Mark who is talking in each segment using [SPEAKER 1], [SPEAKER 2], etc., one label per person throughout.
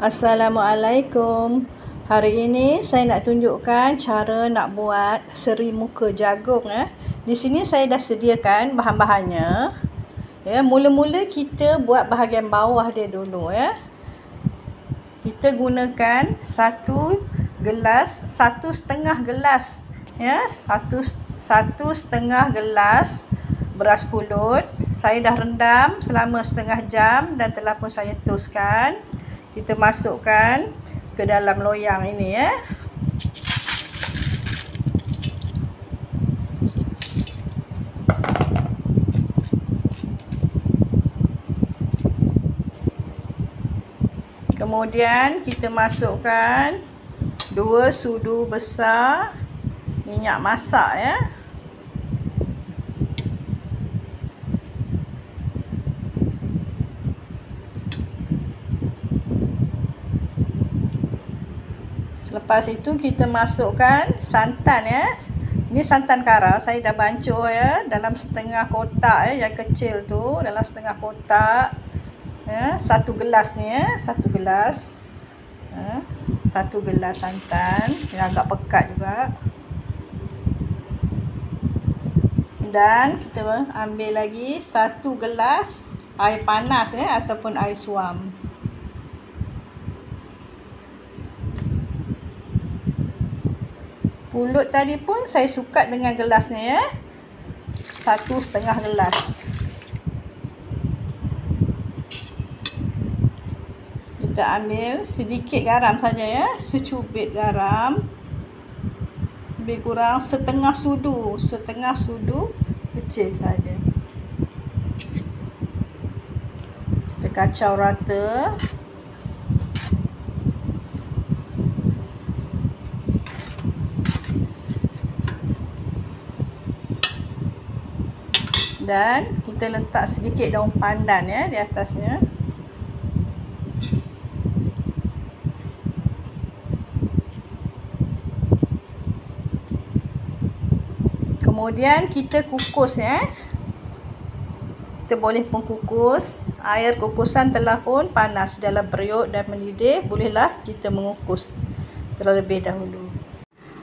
[SPEAKER 1] Assalamualaikum. Hari ini saya nak tunjukkan cara nak buat seri muka jagung ya. Di sini saya dah sediakan bahan-bahannya. Ya, mula-mula kita buat bahagian bawah dia dulu ya. Kita gunakan 1,5 gelas ya, 1,5 gelas beras pulut. Saya dah rendam selama setengah jam dan telah pun saya toskan. Kita masukkan ke dalam loyang ini ya. Kemudian kita masukkan 2 sudu besar minyak masak ya. Selepas itu kita masukkan santan ya. Ini santan kara, saya dah bancur ya dalam setengah kotak ya, yang kecil tu dalam setengah kotak. Ya, 1 gelas ni ya, 1 gelas. Ya, 1 gelas santan, yang agak pekat juga. Dan kita ambil lagi 1 gelas air panas ya, ataupun air suam. Pulut tadi pun saya sukat dengan gelasnya ya. 1,5 gelas. Kita ambil sedikit garam saja ya, secubit garam. Lebih kurang setengah sudu kecil saja. Kita kacau rata. Dan kita letak sedikit daun pandan ya di atasnya. Kemudian kita kukus ya. Kita boleh pun kukus. Air kukusan telah pun panas dalam periuk dan mendidih. Bolehlah kita mengukus terlebih dahulu.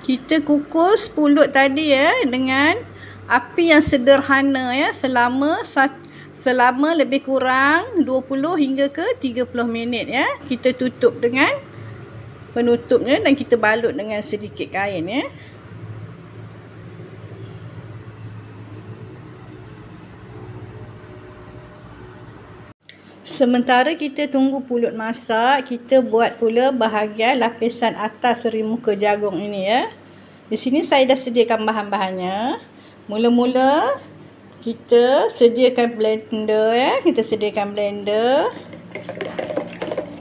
[SPEAKER 1] Kita kukus pulut tadi ya dengan api yang sederhana ya, selama lebih kurang 20 hingga ke 30 minit ya. Kita tutup dengan penutupnya dan kita balut dengan sedikit kain ya. Sementara kita tunggu pulut masak, kita buat pula bahagian lapisan atas seri muka jagung ini ya. Di sini saya dah sediakan bahan-bahannya. Mula-mula kita sediakan blender ya. Kita sediakan blender.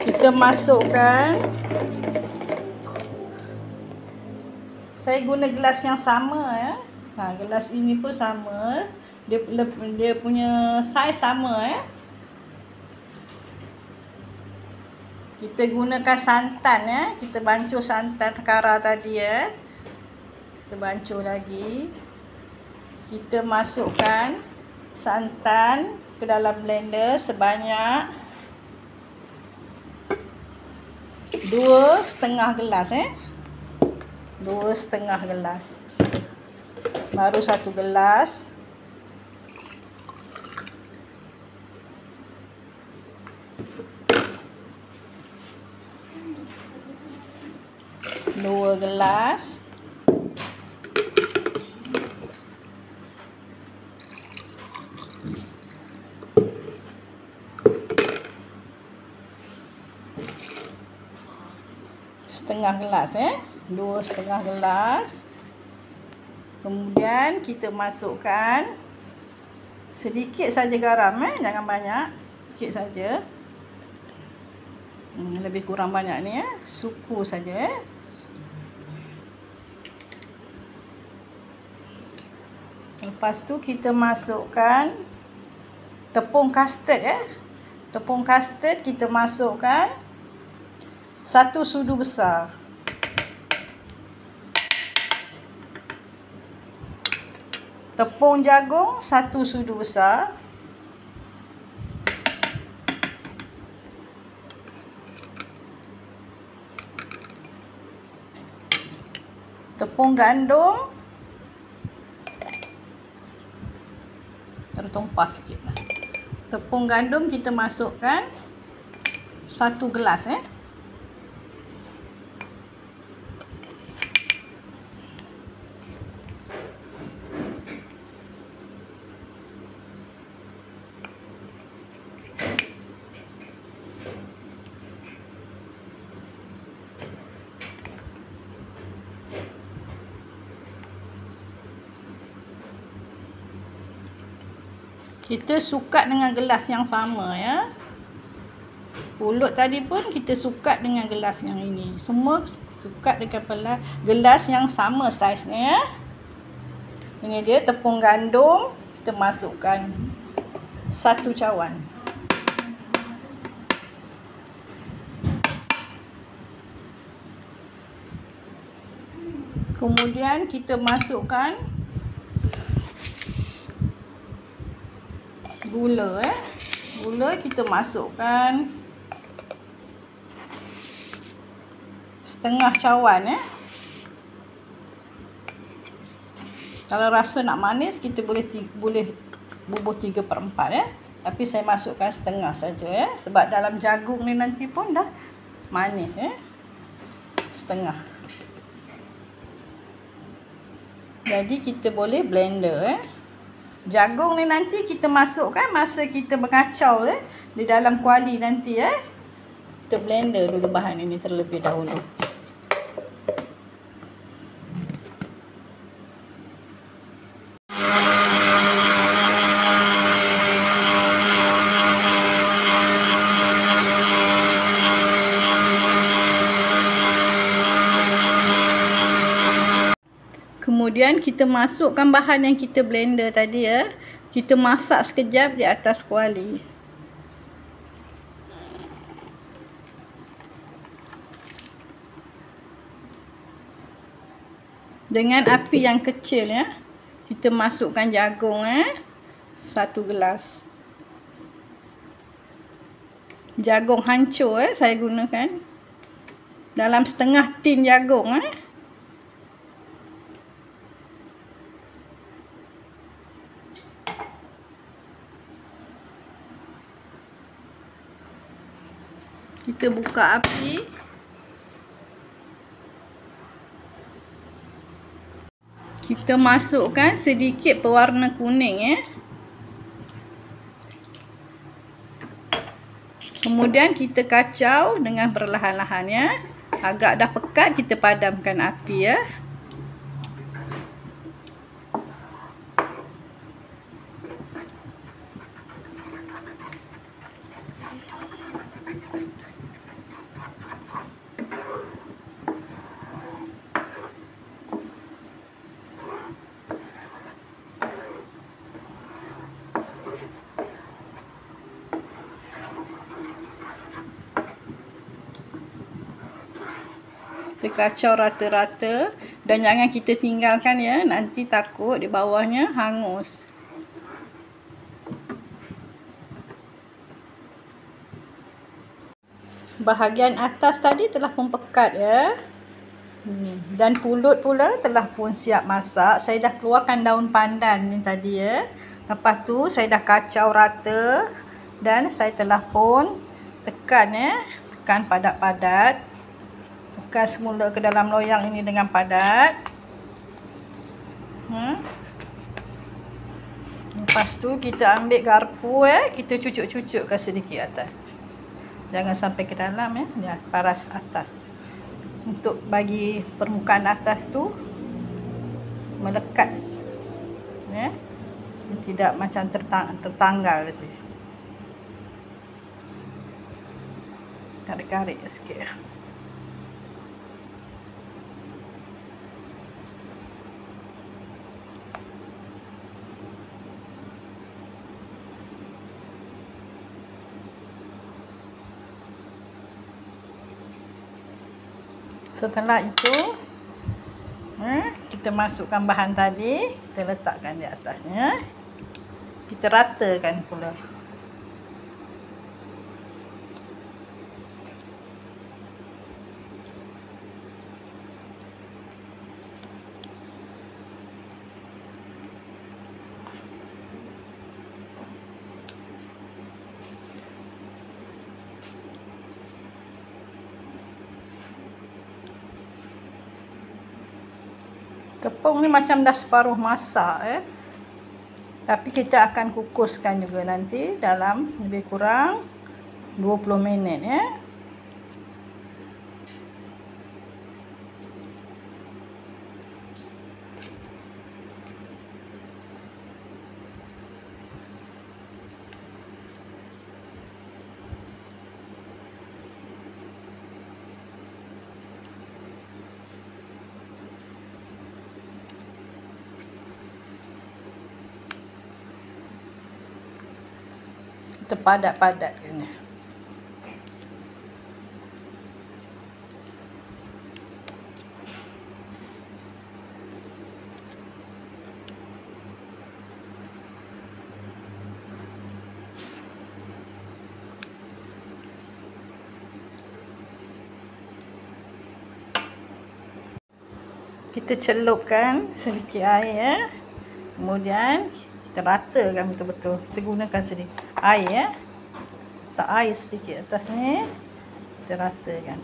[SPEAKER 1] Kita masukkan. Saya guna gelas yang sama ya. Nah, gelas ini pun sama. Dia punya saiz sama ya. Kita gunakan santan ya. Kita bancur santan kara tadi ya. Kita bancur lagi. Kita masukkan santan ke dalam blender sebanyak 2,5 gelas 2,5 gelas. Baru 1 gelas. Dua gelas. Setengah gelas 2,5 gelas. Kemudian kita masukkan sedikit saja garam jangan banyak, sikit saja. Lebih kurang banyak ni suku saja Lepas tu kita masukkan tepung custard Tepung custard kita masukkan 1 sudu besar. Tepung jagung 1 sudu besar. tepung gandum, tertumpah sikit lah. Tepung gandum kita masukkan 1 gelas Kita sukat dengan gelas yang sama ya. Pulut tadi pun kita sukat dengan gelas yang ini. Semua sukat dengan gelas yang sama saiznya ya. Ini dia tepung gandum, kita masukkan 1 cawan. Kemudian kita masukkan gula Gula kita masukkan setengah cawan Kalau rasa nak manis kita boleh bubuh 3/4 Tapi saya masukkan setengah saja sebab dalam jagung ni nanti pun dah manis Setengah. Jadi kita boleh blender Jagung ni nanti kita masukkan masa kita mengacau di dalam kuali nanti Kita blender dulu bahan ini terlebih dahulu. Kemudian kita masukkan bahan yang kita blender tadi Kita masak sekejap di atas kuali. Dengan api yang kecil Kita masukkan jagung 1 gelas. Jagung hancur saya gunakan. Dalam setengah tin jagung Kita buka api. Kita masukkan sedikit pewarna kuning Kemudian kita kacau dengan perlahan-lahan Agak dah pekat kita padamkan api Kita kacau rata-rata dan jangan kita tinggalkan nanti takut di bawahnya hangus. Bahagian atas tadi telah pun pekat Dan pulut pula telah pun siap masak. Saya dah keluarkan daun pandan ni tadi Lepas tu saya dah kacau rata dan saya telah pun tekan tekan padat-padat. Tekan semula ke dalam loyang ini dengan padat. Lepas tu kita ambil garpu kita cucuk-cucukkan sedikit atas. Jangan sampai ke dalam paras atas. Untuk bagi permukaan atas tu melekat. Tidak macam tertanggal tu. Tarik-tarik sikit. Setelah itu kita masukkan bahan tadi, kita letakkan di atasnya. Kita ratakan pula. Tepung ni macam dah separuh masak Tapi kita akan kukuskan juga nanti dalam lebih kurang 20 minit Kita padat-padatkan. Kita celupkan sedikit air Kemudian kita ratakan betul-betul. Kita gunakan sedikit air letak air sedikit atas ni. Kita ratakan.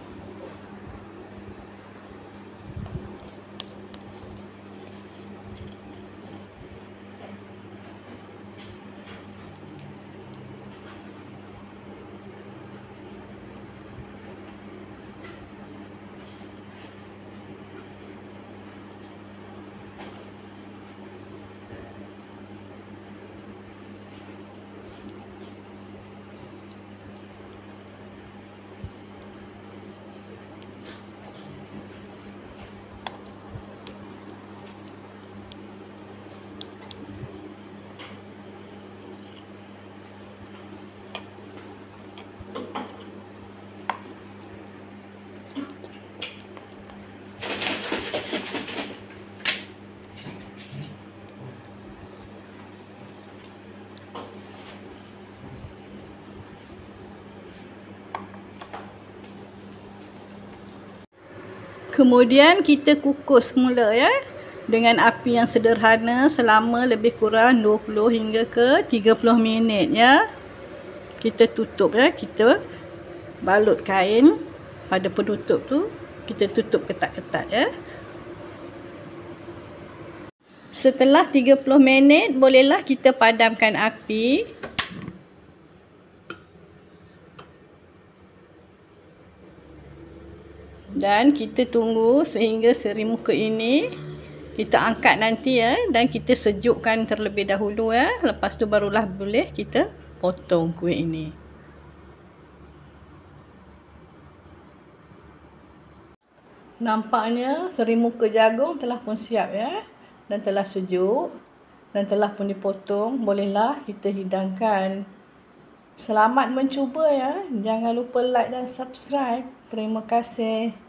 [SPEAKER 1] Kemudian kita kukus semula dengan api yang sederhana selama lebih kurang 20 hingga ke 30 minit Kita tutup kita balut kain pada penutup tu, kita tutup ketat-ketat Setelah 30 minit bolehlah kita padamkan api. Dan kita tunggu sehingga seri muka ini kita angkat nanti dan kita sejukkan terlebih dahulu Lepas tu barulah boleh kita potong kuih ini. Nampaknya seri muka jagung telah pun siap dan telah sejuk dan telah pun dipotong. Bolehlah kita hidangkan. Selamat mencuba Jangan lupa like dan subscribe. Terima kasih.